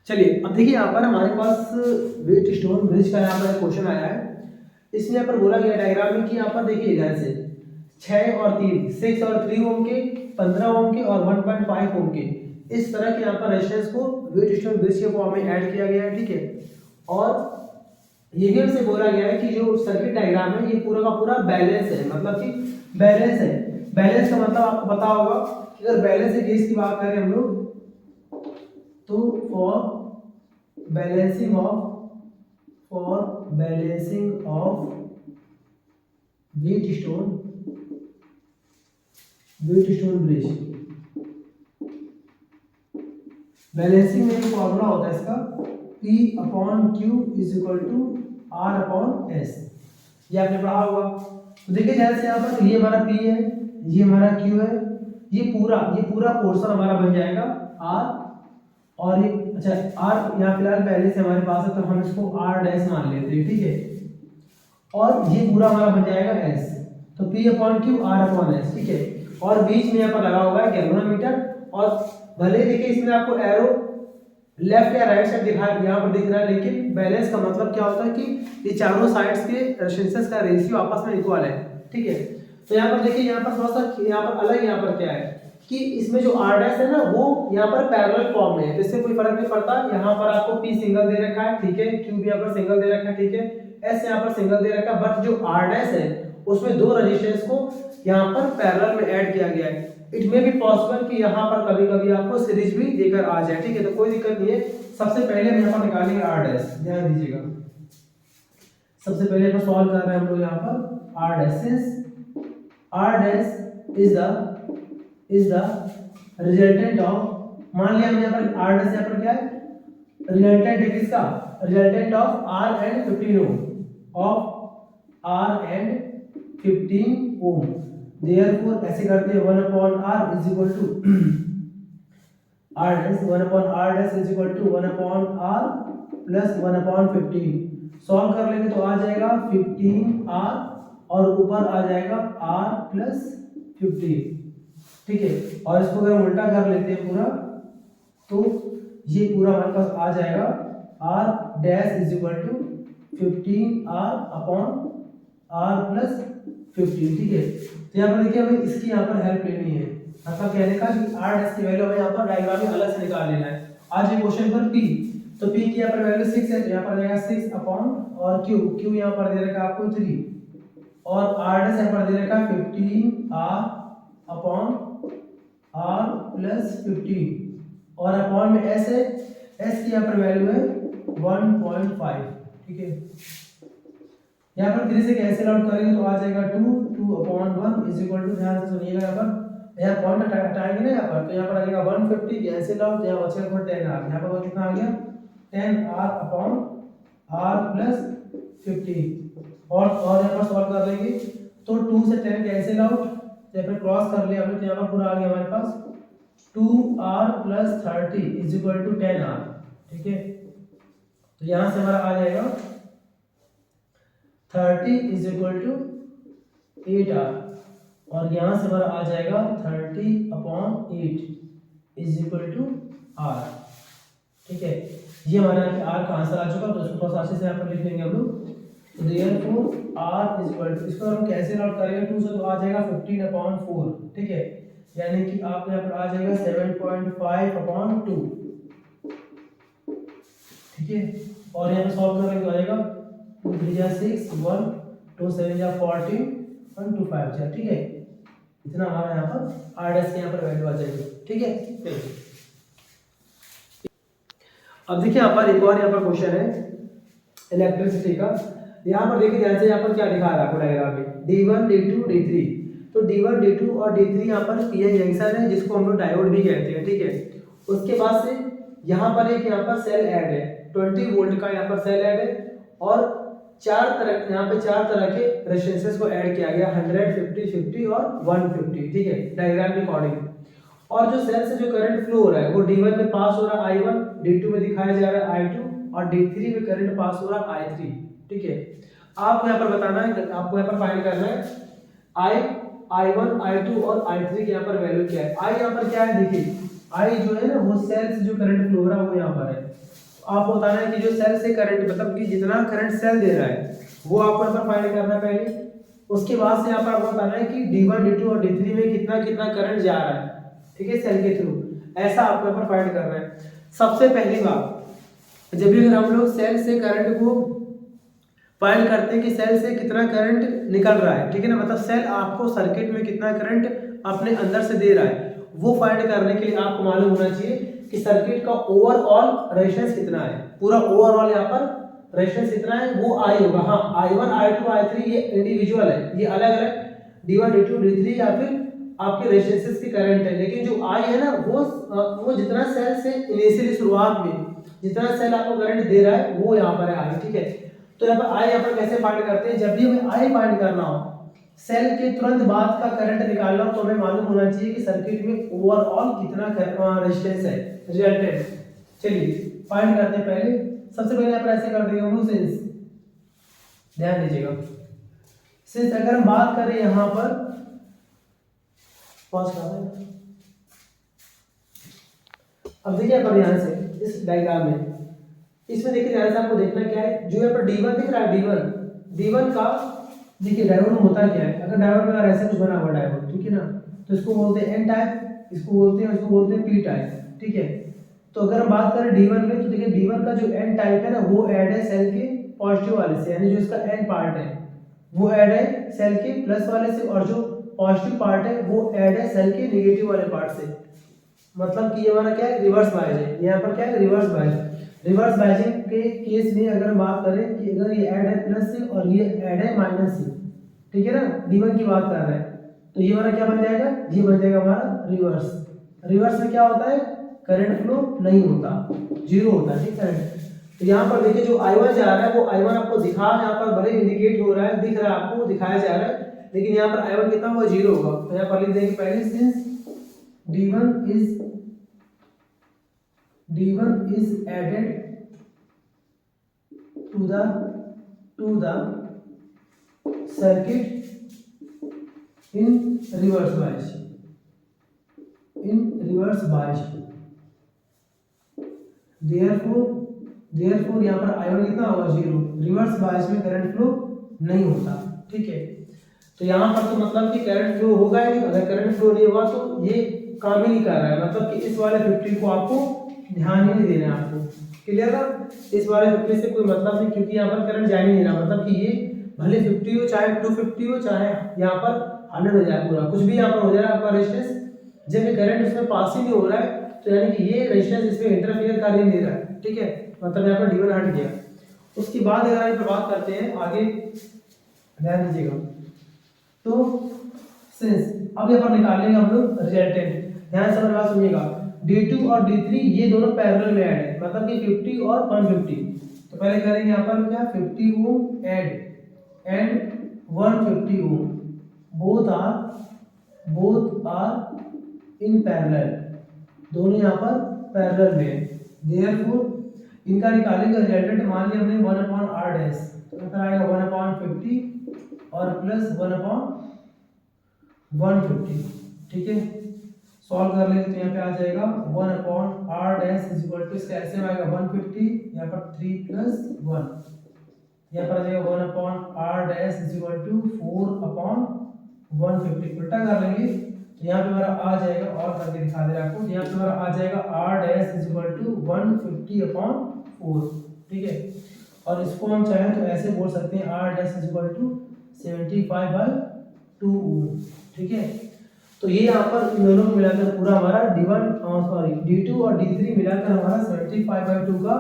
चलिए अब देखिए यहाँ पर हमारे पास वेट स्टोन ब्रिज का यहाँ पर क्वेश्चन आया है। इसमें यहाँ पर बोला गया डायग्राम में कि यहाँ पर देखिए ध्यान से 6 और 3 6 और 3 ओम के 15 ओम के और 1.5 ओम के इस तरह के यहाँ पर रेजिस्टेंस को वेट स्टोन ब्रिज के फॉर्म में ऐड किया गया है। ठीक है, और ये भी हमसे बोला गया है कि जो सर्किट डायग्राम है ये पूरा का पूरा बैलेंस है, मतलब कि बैलेंस है। बैलेंस का मतलब आपको पता होगा कि अगर बैलेंस केस की बात करें हम लोग तो for balancing of Wheatstone bridge, balancing में एक फॉर्मूला होता है इसका P upon Q is equal to R upon S, ये आपने पढ़ा होगा। तो देखिए ध्यान से यहाँ पर ये हमारा P है, ये हमारा Q है, ये पूरा पोर्शन हमारा बन जाएगा R, और ये अच्छा R यहाँ फिलहाल पहले से हमारे पास है तो हम इसको R डैश मान लेते हैं। ठीक है, और ये पूरा हमारा बन जाएगा S, तो P upon Q R upon S। ठीक है, और बीच में यहाँ पर लगा हुआ है गैल्वेनोमीटर, और भले देखिए इसमें आपको एरो लेफ्ट या राइट साइड दिखा यहाँ पर दिख रहा है, लेकिन बैलेंस का मतलब क्या होता है कि ये चारों साइड्स के रेजिस्टेंस का रेशियो आपस में इक्वल है। ठीक है, तो यहाँ पर देखिए यहाँ पर थोड़ा सा यहाँ पर अलग यहाँ पर क्या है कि इसमें जो R डैश है ना वो यहाँ पर पैरेलल फॉर्म में है, तो इससे कोई फर्क नहीं पड़ता। यहाँ पर आपको P सिंगल दे रखा है, ठीक है, Q भी यहाँ पर सिंगल दे रखा है, ठीक है, S यहाँ पर सिंगल दे रखा है, बट जो R डैश है उसमें दो रेजिस्टेंस को यहाँ पर पैरेलल में ऐड किया गया है। इट में भी पॉसिबल कि यहाँ पर कभी कभी आपको सीरीज भी देकर आ जाए। ठीक है, तो कोई दिक्कत नहीं है। सबसे पहले हम यहाँ पर निकालेंगे R डैश, ध्यान दीजिएगा। सबसे पहले हम सॉल्व कर रहे हैं हम लोग यहाँ पर R dash, since R dash is the resultant of, मान लिया हमने यहाँ पर R डैश यहाँ पर क्या है रिजल्टेंट है किसका, resultant of R and 15 ohm, of R and 15 ohm. Therefore ऐसे करते हैं 1 upon R is equal to R dash 1 upon R dash is equal to 1 upon R plus 1 upon 15। Solve कर लेंगे तो आ जाएगा 15R और ऊपर आ जाएगा R plus 15। ठीक है, और इसको अगर हम उल्टा कर लेते हैं पूरा तो ये पूरा हमारे पास आ जाएगा R dash is equal to 15R upon R plus 15। ठीक है, तो यहाँ पर देखिए हमें इसकी यहाँ पर हेल्प लेनी है, मतलब कहने का कि R डैश की वैल्यू हमें यहाँ पर डायग्राम में अलग से निकाल लेना है। आज ये क्वेश्चन पर P, तो P की यहाँ पर वैल्यू 6 है, तो यहाँ पर जाएगा 6 अपॉन, और Q यहाँ पर दे रखा है आपको 3, और R डैश यहाँ पर दे रखा है 15R अपॉन R प्लस 15, और अपॉन में S है, S की यहाँ पर वैल्यू है 1.5। ठीक है, यहाँ पर 3 से कैंसिल आउट करेंगे तो आ जाएगा 2 अपॉन 1 इज इक्वल टू, ध्यान से सुनिएगा यहाँ पर, यहाँ पॉइंट हटाएंगे ना यहाँ पर, तो यहाँ पर आ जाएगा 150 कैंसिल आउट, यहाँ बचेगा 10R, यहाँ पर कितना आ गया 10R अपॉन R प्लस 15, और यहाँ पर सॉल्व कर लेंगे तो 2 से 10 कैंसिल आउट, यहाँ पर क्रॉस कर लिया हमने, तो यहाँ पर पूरा आ गया हमारे पास 2R plus 30 is equal to 10R। ठीक है, तो यहाँ से हमारा आ जाएगा 30 इज इक्वल टू 8R, और यहाँ से हमारा आ जाएगा 30 upon 8 is equal to R। ठीक है, ये हमारा R का आंसर आ चुका, तो इसको थोड़ा सा से यहाँ पर लिख लेंगे हम लोग। तो therefore R is equal to, इसको हम कैंसिल आउट करेंगे 2 से तो आ जाएगा 15 अपॉन 4। ठीक है, यानी कि आपको यहाँ पर आ जाएगा 7.5 अपॉन 2। ठीक है, और यहाँ पे सॉल्व करेंगे तो आ जाएगा 2 3 जा 6 1 2 7 जा 14 1 2 5 जा। ठीक है, इतना हमारा यहाँ पर R डैश के यहाँ पर वैल्यू आ जाएगी। ठीक है, अब देखिए यहाँ पर एक और यहाँ पर क्वेश्चन है इलेक्ट्रिसिटी का। यहाँ पर देखिए ध्यान से, यहाँ पर क्या दिखा रहा है आपको डायग्राम में D1 D2 D3, तो D1 D2 और D3 यहाँ पर पीएन जंक्शन है जिसको हम लोग डायोड भी कहते हैं। ठीक है, उसके बाद से यहाँ पर एक यहाँ पर सेल ऐड है, 20 वोल्ट का यहाँ पर सेल ऐड है, और यहाँ पे चार तरह के रेजिस्टेंसेस को ऐड किया गया 100 50 50 और 150। ठीक है, डायग्राम के अकॉर्डिंग, और जो सेल से जो करंट फ्लो हो रहा है वो D1 में पास हो रहा है I1, D2 में दिखाया जा रहा है I2, और D3 में करंट पास हो रहा है I3। ठीक है, आपको यहाँ पर बताना है, आपको यहाँ पर फाइंड करना है I1 I2 और I3 के यहाँ पर वैल्यू क्या है। I यहाँ पर क्या है देखिए, आई जो है ना वो सेल से जो करंट फ्लो हो रहा है वो यहाँ पर है। आपको बताना है कि जो सेल से करंट मतलब कि जितना करंट सेल दे रहा है वो आपको यहाँ पर फाइंड करना है पहले। उसके बाद से यहाँ पर आपको बताना है कि D1 D2 और D3 में कितना कितना करंट जा रहा है, ठीक है, सेल के थ्रू। ऐसा आपको यहाँ पर फाइंड करना है। सबसे पहली बात, जब भी अगर हम लोग सेल से करंट को फाइंड करते हैं कि सेल से कितना करंट निकल रहा है, ठीक है ना, मतलब सेल आपको सर्किट में कितना करंट अपने अंदर से दे रहा है, वो फाइंड करने के लिए आपको मालूम होना चाहिए कि सर्किट का ओवरऑल रेजिस्टेंस कितना है। पूरा ओवरऑल यहाँ पर रेजिस्टेंस कितना है वो आई होगा। हाँ, I1 I2 I3 ये इंडिविजुअल है, ये अलग अलग D1 D2 D3 या फिर आपके रेजिस्टेंसेस की करंट है। लेकिन जो आई है ना वो जितना सेल से इनिशियली शुरुआत में जितना सेल आपको करंट दे रहा है वो यहाँ पर है आई, ठीक है। तो यहाँ पर आई यहाँ पर कैसे फाइंड करते हैं, जब भी हमें आई फाइंड करना हो, सेल के तुरंत बाद का करंट निकालना हो, तो हमें मालूम होना चाहिए कि सर्किट में ओवरऑल कितना रेजिस्टेंस है, रिजल्टेंट। चलिए फाइंड करते हैं। पहले सबसे पहले यहाँ पर ऐसे कर देंगे हम लोग सिंस, ध्यान दीजिएगा, सिंस अगर हम बात करें यहाँ पर पॉज कर दें। अब देखिए यहाँ पर ध्यान से इस डायग्राम में, इसमें देखिए ध्यान से आपको देखना क्या है, जो यहाँ पर D1 दिख रहा है, D1 का देखिए डायोड में होता क्या है। अगर डायोड में अगर ऐसा कुछ बना हुआ डायोड, ठीक है ना, तो इसको बोलते हैं एन टाइप, इसको बोलते हैं पी टाइप, ठीक है। तो अगर हम बात करें D1 में, तो देखिए D1 का जो एन टाइप है ना वो ऐड है सेल के पॉजिटिव वाले से, यानी जो इसका एन पार्ट है वो ऐड है सेल के प्लस वाले से, और जो पॉजिटिव पार्ट है वो ऐड है सेल के नेगेटिव वाले पार्ट से। मतलब कि ये हमारा क्या है, रिवर्स बायस है। यहाँ पर क्या है, रिवर्स बायस। रिवर्स बायसिंग के केस में अगर हम बात करें कि अगर ये ऐड है प्लस से और ये ऐड है माइनस से, ठीक है ना, D1 की बात कर रहे हैं, तो ये हमारा क्या बन जाएगा, ये बन जाएगा हमारा रिवर्स। रिवर्स में क्या होता है, करंट फ्लो नहीं होता, जीरो होता है, ठीक है। तो यहाँ पर देखिए जो I1 जा रहा है वो I1 आपको दिखा, यहाँ पर भले इंडिकेट हो रहा है, दिख रहा है आपको, दिखाया जा रहा है, लेकिन यहाँ पर I1 कितना होगा, जीरो होगा। तो यहाँ पर लिख देंगे पहले since D1 is added to the circuit in reverse bias, therefore यहाँ पर I1 कितना होगा, जीरो। रिवर्स बायस में करंट फ्लो नहीं होता, ठीक है। तो यहाँ पर तो मतलब कि करंट फ्लो होगा ही नहीं। अगर करंट फ्लो नहीं होगा तो ये काम ही नहीं कर रहा है, मतलब कि इस वाले 50 को आपको ध्यान ही नहीं देना है आपको, क्लियर है। इस वाले 50 से कोई मतलब नहीं, क्योंकि यहाँ पर करंट जा ही नहीं रहा, मतलब कि ये भले 50 हो, चाहे 250 हो, चाहे यहाँ पर 100 हो जाए, पूरा कुछ भी यहाँ पर हो जाए आपका रेजिस्टेंस, जब ये करंट इसमें पास ही नहीं हो रहा है तो यानी कि ये रेजिस्टेंस इसमें इंटरफेयर कर ही नहीं रहा है, ठीक है। मतलब यहाँ पर D1 हट गया। उसके बाद अगर हम बात करते हैं आगे, ध्यान दीजिएगा, तो सिंस अब यहाँ पर निकालेंगे हम लोग रिजल्टेंट। ध्यान से मेरी बात सुनिएगा, D2 और D3 ये दोनों पैरेलल में ऐड है, मतलब कि 50 और 150। तो पहले करेंगे यहाँ पर क्या, 50 ohm add and 150 ohm, both are in parallel, दोनों यहाँ पर पैरेलल में है। देयरफॉर इनका निकालेंगे रिजल्टेंट। मान लिया हमने 1/r डैश, तो यहाँ पर आएगा 1/50 और प्लस 1/150, ठीक है। सॉल्व कर लेंगे तो यहाँ पे आ जाएगा 1/r dash is equal to, इसका ऐसे में आएगा 150, यहाँ पर 3 + 1, यहाँ पर आ जाएगा 1/r dash is equal to 4/150। उल्टा कर लेंगे तो यहाँ पे हमारा आ जाएगा, और करके दिखा दे रहा आपको, यहाँ पे हमारा आ जाएगा r dash is equal to 150/4, ठीक है। और इसको हम चाहें तो ऐसे बोल सकते हैं r dash is equal to 75/2 ohm, ठीक है। तो ये यहाँ पर इन दोनों को मिलाकर पूरा हमारा D2 और D3 मिलाकर हमारा 75/2 का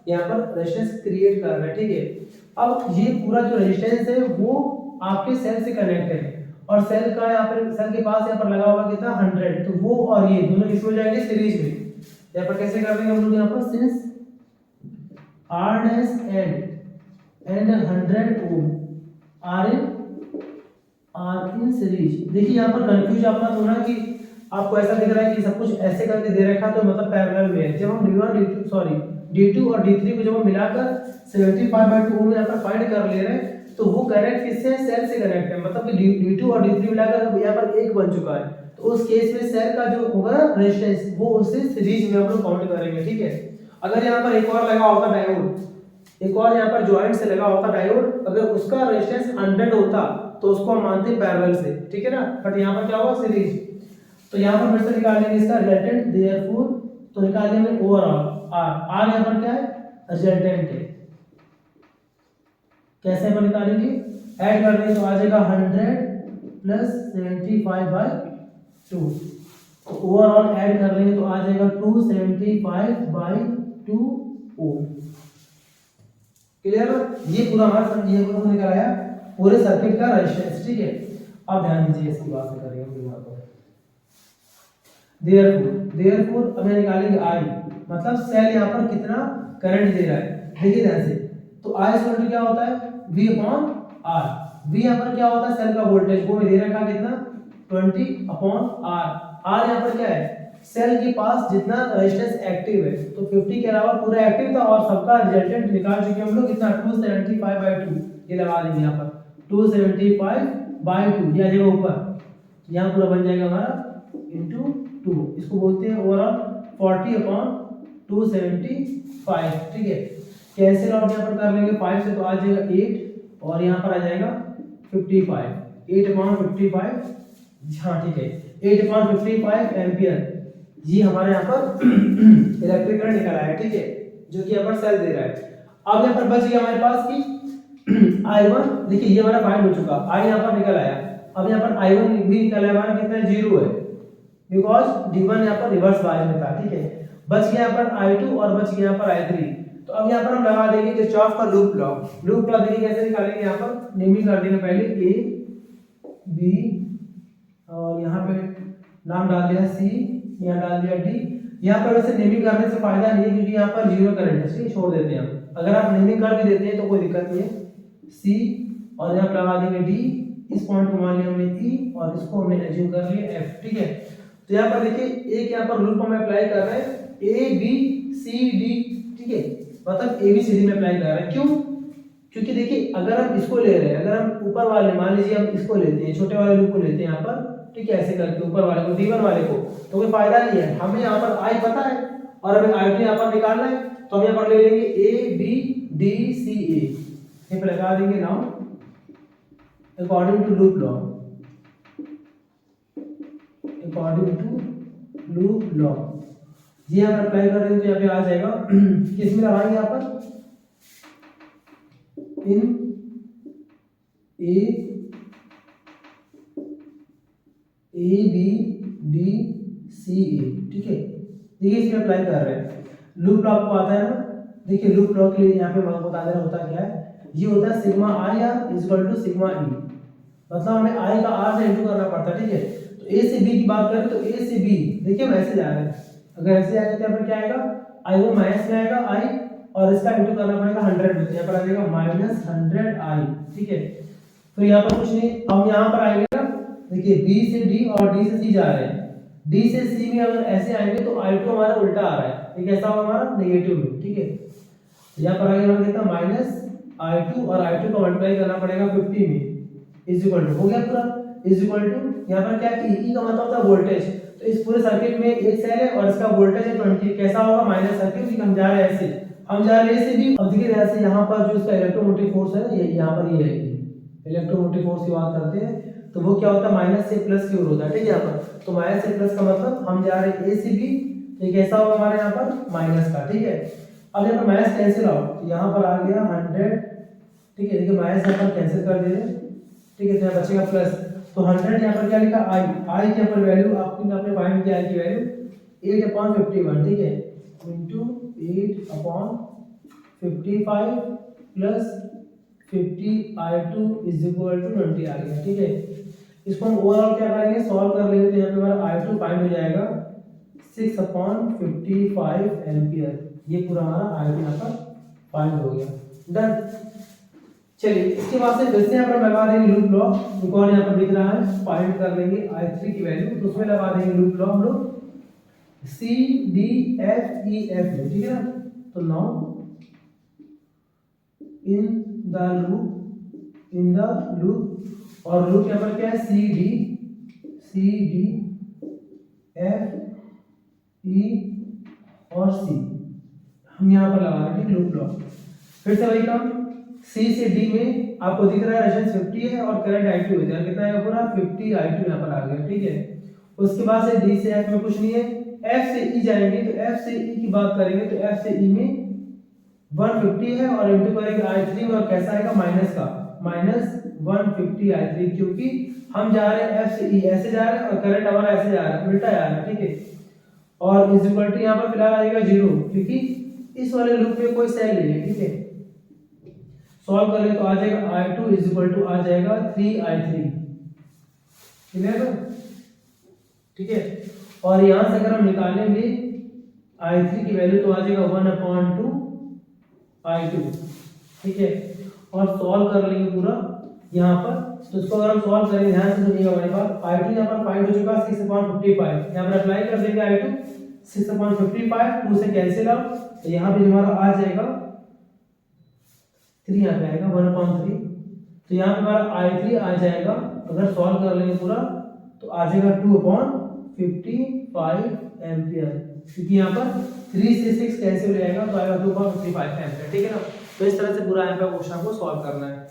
यहाँ पर रेजिस्टेंस क्रिएट कर रहा है, ठीक है। अब ये पूरा जो रेजिस्टेंस है वो आपके सेल से कनेक्टेड है, और सेल का यहाँ पर, सेल के पास यहाँ पर लगा हुआ कितना 100, तो वो और ये दोनों किस हो जाएंगे, सीरीज में। यहाँ पर कैसे कर देंगे हम लोग, यहाँ पर since R dash and 100 ohm are in series. देखिए यहाँ पर कंफ्यूज आप मत होना कि आपको ऐसा दिख रहा है कि सब कुछ ऐसे करके दे रखा तो मतलब पैरेलल में है। जब हम D2 और D3 को जब हम मिलाकर 75/2 ओम यहाँ पर फाइंड कर ले रहे हैं, तो वो कनेक्ट किससे, सेल से कनेक्ट है, मतलब कि D2 और D3 मिलाकर यहाँ पर एक बन चुका है। तो उस केस में सेल का जो होगा रेजिस्टेंस वो उससे सीरीज में हम लोग काउंट करेंगे, ठीक है। अगर यहाँ पर एक और लगा होता डायोड, एक और यहाँ पर ज्वाइंट से लगा होता डायोड, अगर उसका रेजिस्टेंस 100 होता तो उसको हम मानते पैरेलल से, ठीक है ना, बट यहाँ पर क्या होगा सीरीज। तो यहाँ पर फिर से निकाल लेंगे इसका रिजल्टेंट, देयरफॉर तो निकालने में ओवरऑल आर यहाँ पर क्या है रिजल्टेंट है, कैसे अपन निकालेंगे, ऐड कर देंगे तो आ जाएगा 100 प्लस 75/2, तो ओवरऑल ऐड कर लेंगे तो आ जाएगा 275/2 ओम। क्लियर, ये पूरा हमारा ये पूरा निकल आया पूरे सर्किट का रेजिस्टेंस, ठीक है। अब ध्यान दीजिए इसकी बात में करेंगे यहाँ पर देयरफॉर अब निकालेंगे आई, मतलब सेल यहाँ पर कितना करंट दे रहा है, देखिए ध्यान से। तो आई इक्वल क्या होता है V अपॉन R, V यहाँ पर क्या होता है सेल का वोल्टेज, वो दे रखा कितना 20 अपॉन R, R यहाँ पर क्या है सेल के पास जितना रेजिस्टेंस एक्टिव है, तो 50 के अलावा पूरा एक्टिव था और सबका रिजल्टेंट निकाल चुके हम लोग कितना 275/2, ये लगा देंगे यहाँ पर 275/2, ये आ जाएगा ऊपर, यहाँ पूरा बन जाएगा हमारा इंटू 2, इसको बोलते हैं ओवरऑल 40/275, ठीक है। कैंसिल आउट यहाँ पर कर लेंगे 5 से तो आ जाएगा 8 और यहाँ पर आ जाएगा 55, 8/55, हाँ ठीक है 8/55 एम्पियर, ये हमारे यहाँ पर इलेक्ट्रिक करंट निकल आया है, ठीक है, जो कि यहाँ पर सेल दे रहा है। अब यहाँ पर बच गया हमारे पास कि I1, देखिए ये हमारा फाइंड हो चुका, I यहाँ पर निकल आया। अब यहाँ पर I1 भी निकल आया हमारा कितना 0 है, बिकॉज D1 यहाँ पर रिवर्स बायस में था, ठीक है। बच गया यहाँ पर I2 और बच गया यहाँ पर I3। तो अब यहाँ पर हम लगा देंगे किरचॉफ का लूप लॉ। लूप लॉ देखिए कैसे निकालेंगे, यहाँ पर नेमिंग कर देंगे पहले A B और यहाँ पे नाम डाल दिया C, यहाँ डाल दिया D। यहाँ पर वैसे नेमिंग करने से फायदा नहीं है क्योंकि यहाँ पर जीरो करंट है, इसलिए छोड़ देते हैं हम। अगर आप नेमिंग कर भी देते हैं तो कोई दिक्कत नहीं है। C और यहाँ पर लगा देंगे D, इस पॉइंट को मान लिया हमने E और इसको हमने एज्यूम कर लिया F, ठीक है। तो यहाँ पर देखिए एक यहाँ पर लूप हम अप्लाई कर रहे हैं A B C D, ठीक है, मतलब A B C D में अप्लाई कर रहे हैं, क्यों, क्योंकि देखिए अगर हम इसको ले रहे हैं, अगर हम ऊपर वाले मान लीजिए हम इसको लेते हैं छोटे वाले लूप को लेते हैं यहाँ पर, ठीक है, ऐसे करके ऊपर वाले को D1 वाले को, तो कोई फायदा नहीं है, हमें यहाँ पर I पता है और हमें I2 यहाँ पर निकालना है, तो हम यहाँ पर ले लेंगे A B D C A, ये पे लगा देंगे now according to loop law, according to loop law, ये हम अप्लाई कर रहे हैं तो यहाँ पे आ जाएगा किस में लगाएंगे यहाँ पर इन A B D C A, ठीक है। देखिए इसमें अप्लाई कर रहे हैं, लूप लॉ आपको आता है ना, देखिए लूप लॉ के लिए यहाँ पे मैं बता दे रहा होता क्या है, ये होता है sigma I R equal to sigma E, मतलब हमें I का R से इंटू करना पड़ता है, ठीक है। तो A से B की बात करें तो A से B देखिए हम ऐसे जा रहे हैं, अगर ऐसे आएगा तो यहाँ पर क्या आएगा I वो माइनस में आएगा I और इसका इंटू करना पड़ेगा 100 में, यहाँ पर आ जाएगा -100I, ठीक है। तो यहाँ पर कुछ नहीं, हम यहाँ पर आएंगे ना, देखिए B से D और D से C जा रहे हैं, D से C में अगर ऐसे आएंगे तो I2 हमारा उल्टा आ रहा है, ये कैसा होगा हमारा नेगेटिव में, ठीक है। यहाँ पर आगे हमारा कितना -I2 और I2 को मल्टीप्लाई करना पड़ेगा 50 में, इज इक्वल टू हो गया पूरा, इज इक्वल टू यहाँ पर क्या E का मतलब होता है वोल्टेज, तो इस पूरे सर्किट में एक सेल है और इसका वोल्टेज है 20, कैसा होगा माइनस सर्किट, क्योंकि हम जा रहे हैं ऐसे, हम जा रहे हैं ऐसे भी। अब देखिए ऐसे यहाँ पर जो इसका इलेक्ट्रोमोटिव फोर्स है ये यहाँ पर ये है, इलेक्ट्रोमोटिव फोर्स की बात करते हैं तो वो क्या होता है माइनस से प्लस की ओर होता है, ठीक है। यहाँ पर तो माइनस से प्लस का मतलब हम जा रहे हैं A से B, तो ये कैसा होगा हमारे यहाँ पर माइनस का, ठीक है। अब यहाँ पर माइनस कैंसिल आउट, यहाँ पर आ गया 100, ठीक है, देखिए माइनस यहाँ पर कैंसिल कर दे रहे हैं, ठीक है, तो यहाँ बचेगा प्लस, तो 100 यहाँ पर क्या लिखा I की यहाँ पर वैल्यू आपने फाइंड किया I की वैल्यू 8/51, ठीक है, into 8/55 plus 50I2 is equal to 20 आ गया, ठीक है। इसको हम ओवरऑल क्या करेंगे सॉल्व कर लेंगे तो यहाँ पे हमारा I2 फाइंड हो जाएगा 6/55 एम्पियर, ये पूरा हमारा I2 यहाँ पर फाइंड हो गया, डन। चलिए इसके बाद से फिर से यहाँ पर लगा देंगे लूप लॉ, एक और यहाँ पर दिख रहा है, फाइंड कर लेंगे I3 की वैल्यू, तो उसमें लगा देंगे लूप लॉ हम लोग C D F E F में, ठीक है ना। तो नाउ इन द लूप और लूप यहाँ पर क्या है C D एफ ई और सी हम यहाँ पर लगा रहे हैं लूप लॉ। फिर से वही काम, सी से डी में आपको दिख रहा है रेजिस्टेंस 50 है और करंट I2 है, कितना आएगा पूरा 50 I2 यहाँ पर आ गया, ठीक है। उसके बाद से डी से एफ में कुछ नहीं है, एफ से ई जाएंगे तो एफ से ई की बात करेंगे तो एफ से ई में 150 है और इनटू करेंगे I3 में और कैसा आएगा माइनस का, माइनस 150 I3, क्योंकि हम जा रहे हैं एफ से ई ऐसे जा रहे हैं और करंट हमारा ऐसे जा रहा है, उल्टा जा रहा है, ठीक है। और इज इक्वल टू यहाँ पर फिलहाल आ जाएगा 0, क्योंकि इस वाले लूप में कोई सेल नहीं है, ठीक है। सॉल्व करें तो आ जाएगा I2 इज इक्वल टू आ जाएगा 3I3, क्लियर है, ठीक है। और यहां से अगर हम निकालेंगे I3 की वैल्यू तो आ जाएगा 1/2 I2, ठीक है। और सॉल्व कर लेंगे पूरा यहाँ पर, तो इसको अगर हम सॉल्व करेंगे ध्यान से सुनिएगा हमारे पास I2 यहाँ पर फाइंड हो चुका 6/55, यहाँ पर अप्लाई कर देंगे I2 6/55, 2 से कैंसिल आउट, तो यहाँ पे हमारा आ जाएगा 3, यहाँ पे आएगा 1/3, तो यहाँ पे हमारा I3 आ जाएगा, अगर सॉल्व कर लेंगे पूरा तो आ जाएगा 2/55 एम्पियर, क्योंकि यहाँ पर 3 से 6 कैंसिल हो जाएगा तो आएगा 2/55 एम्पियर, ठीक है ना। तो इस तरह से पूरा एम्पियर क्वेश्चन को सॉल्व करना है।